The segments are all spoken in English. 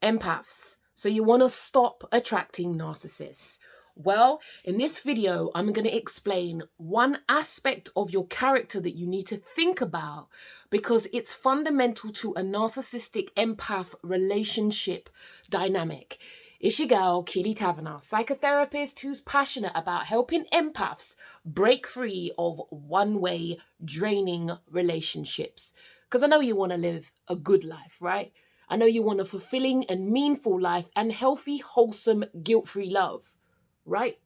Empaths. So you want to stop attracting narcissists. Well, in this video, I'm going to explain one aspect of your character that you need to think about because it's fundamental to a narcissistic empath relationship dynamic. It's your girl, Keely Taverner, psychotherapist who's passionate about helping empaths break free of one-way, draining relationships. Because I know you want to live a good life, right? I know you want a fulfilling and meaningful life and healthy, wholesome, guilt-free love. Right?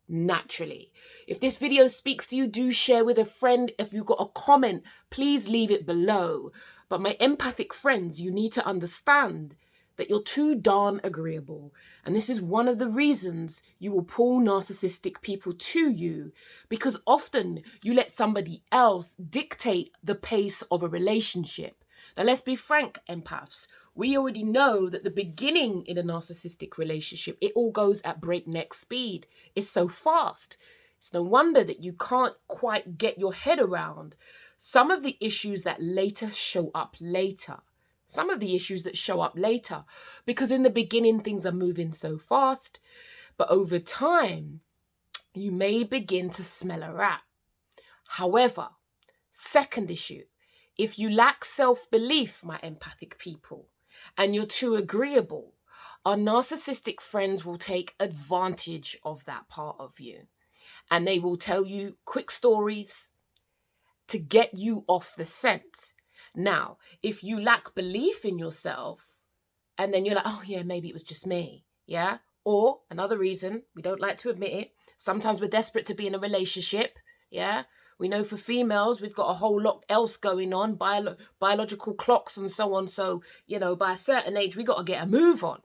Naturally. If this video speaks to you, do share with a friend. If you've got a comment, please leave it below. But my empathic friends, you need to understand that you're too darn agreeable. And this is one of the reasons you will pull narcissistic people to you, because often you let somebody else dictate the pace of a relationship. Now, let's be frank, empaths. We already know that the beginning in a narcissistic relationship, it all goes at breakneck speed. It's so fast. It's no wonder that you can't quite get your head around some of the issues that show up later. Because in the beginning, things are moving so fast. But over time, you may begin to smell a rat. However, second issue, if you lack self-belief, my empathic people, and you're too agreeable, our narcissistic friends will take advantage of that part of you. And they will tell you quick stories to get you off the scent. Now, if you lack belief in yourself, and then you're like, oh yeah, maybe it was just me, yeah? Or another reason, we don't like to admit it, sometimes we're desperate to be in a relationship, yeah? We know for females, we've got a whole lot else going on, biological clocks and so on. So, by a certain age, we got to get a move on.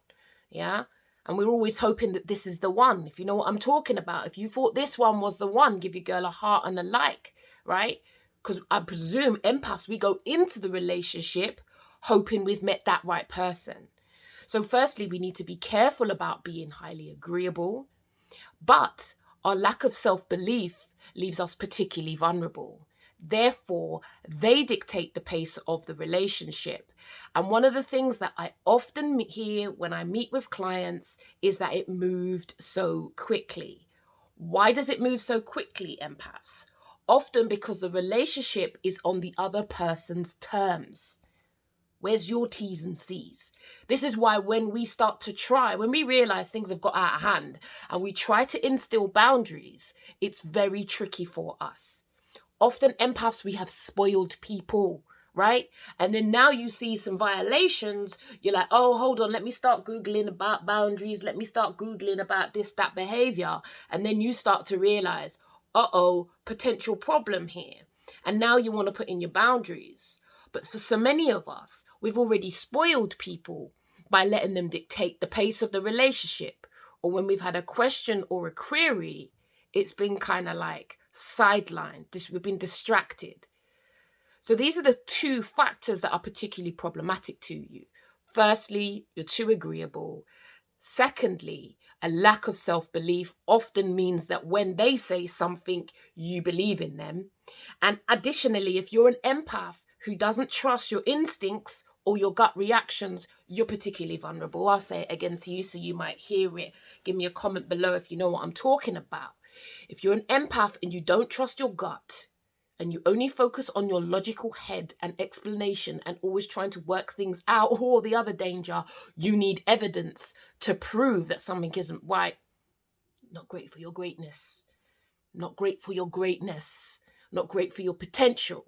Yeah. And we're always hoping that this is the one. If you know what I'm talking about. If you thought this one was the one, give your girl a heart and a like, right? Because I presume empaths, we go into the relationship hoping we've met that right person. So firstly, we need to be careful about being highly agreeable. But our lack of self-belief leaves us particularly vulnerable. Therefore, they dictate the pace of the relationship. And one of the things that I often hear when I meet with clients is that it moved so quickly. Why does it move so quickly, empaths? Often because the relationship is on the other person's terms. Where's your T's and C's? This is why when we realize things have got out of hand and we try to instill boundaries, it's very tricky for us. Often empaths, we have spoiled people, right? And then now you see some violations, you're like, oh, hold on, let me start Googling about boundaries. Let me start Googling about this, that behavior. And then you start to realize, potential problem here. And now you want to put in your boundaries. But for so many of us, we've already spoiled people by letting them dictate the pace of the relationship. Or when we've had a question or a query, it's been kind of like sidelined. We've been distracted. So these are the two factors that are particularly problematic to you. Firstly, you're too agreeable. Secondly, a lack of self-belief often means that when they say something, you believe in them. And additionally, if you're an empath who doesn't trust your instincts or your gut reactions, you're particularly vulnerable. I'll say it again to you so you might hear it. Give me a comment below if you know what I'm talking about. If you're an empath and you don't trust your gut and you only focus on your logical head and explanation and always trying to work things out, or the other danger, you need evidence to prove that something isn't right. Not great for your greatness. Not great for your greatness. Not great for your potential.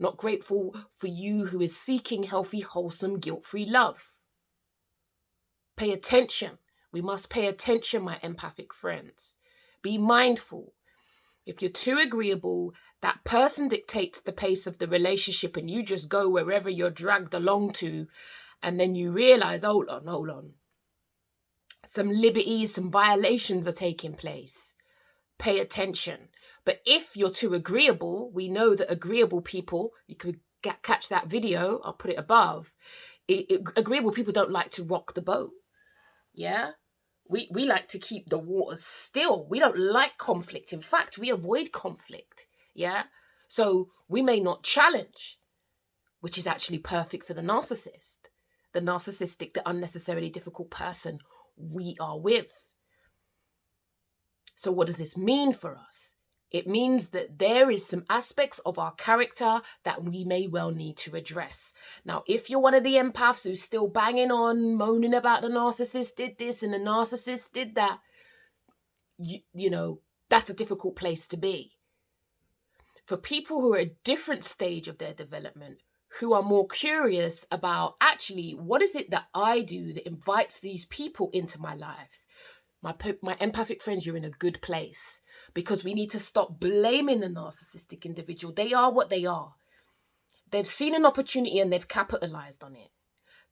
Not grateful for you who is seeking healthy, wholesome, guilt-free love. Pay attention. We must pay attention, my empathic friends. Be mindful. If you're too agreeable, that person dictates the pace of the relationship and you just go wherever you're dragged along to. And then you realize, hold on. Some liberties, some violations are taking place. Pay attention. But if you're too agreeable, we know that agreeable people, you could catch that video, I'll put it above. Agreeable people don't like to rock the boat. Yeah? We like to keep the waters still. We don't like conflict. In fact, we avoid conflict. Yeah? So we may not challenge, which is actually perfect for the narcissist. the narcissistic, the unnecessarily difficult person we are with. So what does this mean for us? It means that there is some aspects of our character that we may well need to address. Now, if you're one of the empaths who's still banging on, moaning about the narcissist did this and the narcissist did that, you know, that's a difficult place to be. For people who are at a different stage of their development, who are more curious about actually, what is it that I do that invites these people into my life? My empathic friends, you're in a good place, because we need to stop blaming the narcissistic individual. They are what they are. They've seen an opportunity and they've capitalized on it.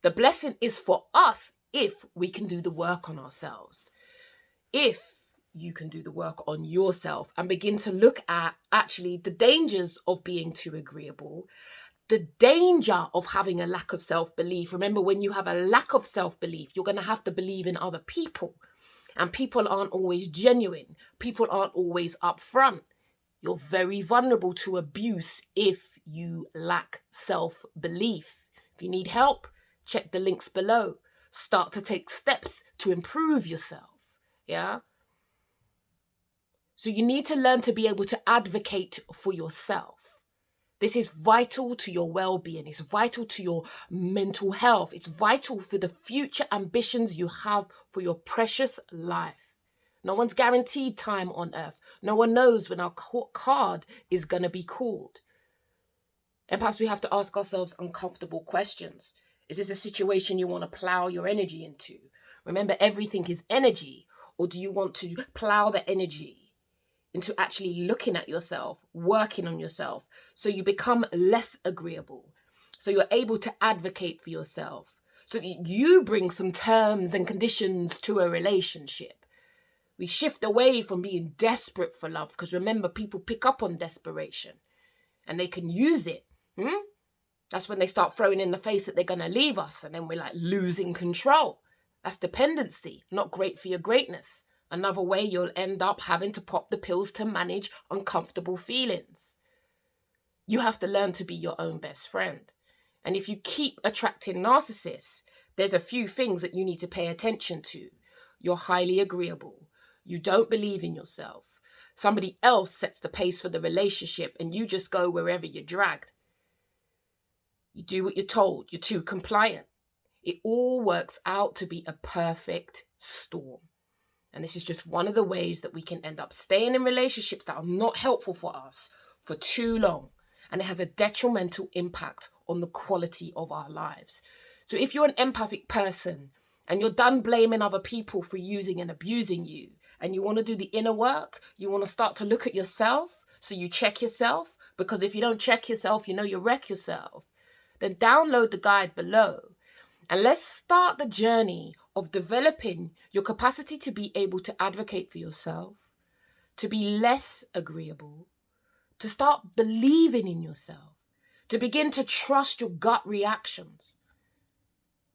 The blessing is for us if we can do the work on ourselves. If you can do the work on yourself and begin to look at actually the dangers of being too agreeable, the danger of having a lack of self-belief. Remember, when you have a lack of self-belief, you're going to have to believe in other people. And people aren't always genuine. People aren't always upfront. You're very vulnerable to abuse if you lack self-belief. If you need help, check the links below. Start to take steps to improve yourself. Yeah? So you need to learn to be able to advocate for yourself. This is vital to your well-being. It's vital to your mental health. It's vital for the future ambitions you have for your precious life. No one's guaranteed time on earth. No one knows when our card is going to be called. And perhaps we have to ask ourselves uncomfortable questions. Is this a situation you want to plow your energy into? Remember, everything is energy. Or do you want to plow the energy into actually looking at yourself, working on yourself, so you become less agreeable, so you're able to advocate for yourself, so that you bring some terms and conditions to a relationship. We shift away from being desperate for love, because remember, people pick up on desperation and they can use it. That's when they start throwing in the face that they're going to leave us, and then we're like losing control. That's dependency, not great for your greatness. Another way you'll end up having to pop the pills to manage uncomfortable feelings. You have to learn to be your own best friend. And if you keep attracting narcissists, there's a few things that you need to pay attention to. You're highly agreeable. You don't believe in yourself. Somebody else sets the pace for the relationship and you just go wherever you're dragged. You do what you're told. You're too compliant. It all works out to be a perfect storm. And this is just one of the ways that we can end up staying in relationships that are not helpful for us for too long. And it has a detrimental impact on the quality of our lives. So if you're an empathic person and you're done blaming other people for using and abusing you, and you want to do the inner work, you want to start to look at yourself, so you check yourself, because if you don't check yourself, you know you'll wreck yourself, then download the guide below. And let's start the journey of developing your capacity to be able to advocate for yourself, to be less agreeable, to start believing in yourself, to begin to trust your gut reactions.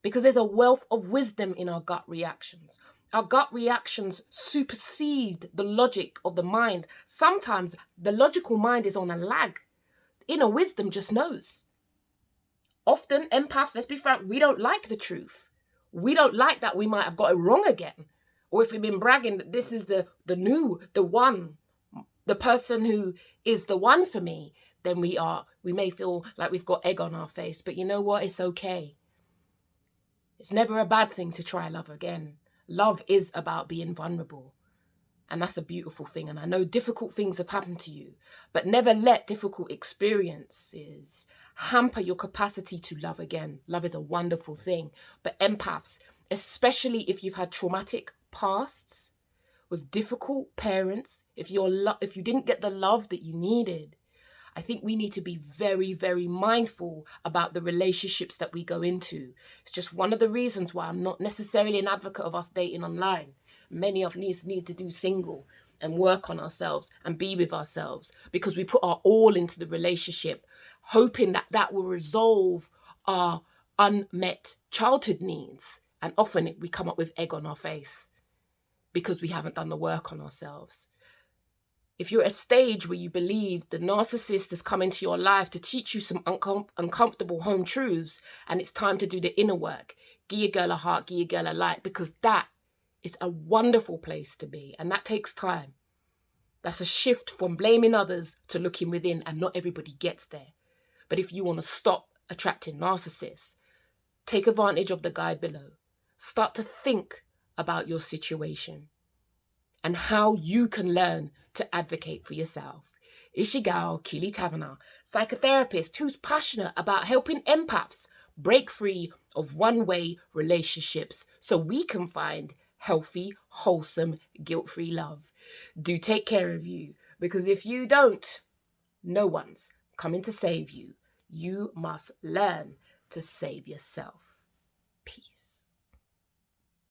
Because there's a wealth of wisdom in our gut reactions. Our gut reactions supersede the logic of the mind. Sometimes the logical mind is on a lag. Inner wisdom just knows. Often, empaths, let's be frank, we don't like the truth. We don't like that we might have got it wrong again. Or if we've been bragging that this is the one, the person who is the one for me, then we may feel like we've got egg on our face. But you know what? It's okay. It's never a bad thing to try love again. Love is about being vulnerable. And that's a beautiful thing. And I know difficult things have happened to you, but never let difficult experiences hamper your capacity to love again. Love is a wonderful thing. But empaths, especially if you've had traumatic pasts with difficult parents, if you didn't get the love that you needed, I think we need to be very, very mindful about the relationships that we go into. It's just one of the reasons why I'm not necessarily an advocate of us dating online. Many of us need to do single and work on ourselves and be with ourselves, because we put our all into the relationship, hoping that that will resolve our unmet childhood needs. And often we come up with egg on our face because we haven't done the work on ourselves. If you're at a stage where you believe the narcissist has come into your life to teach you some uncomfortable home truths and it's time to do the inner work, give your girl a heart, give your girl a light, because that is a wonderful place to be. And that takes time. That's a shift from blaming others to looking within, and not everybody gets there. But if you want to stop attracting narcissists, take advantage of the guide below. Start to think about your situation and how you can learn to advocate for yourself. It's your gal, Keely Taverner, psychotherapist who's passionate about helping empaths break free of one-way relationships so we can find healthy, wholesome, guilt-free love. Do take care of you, because if you don't, no one's coming to save you. You must learn to save yourself.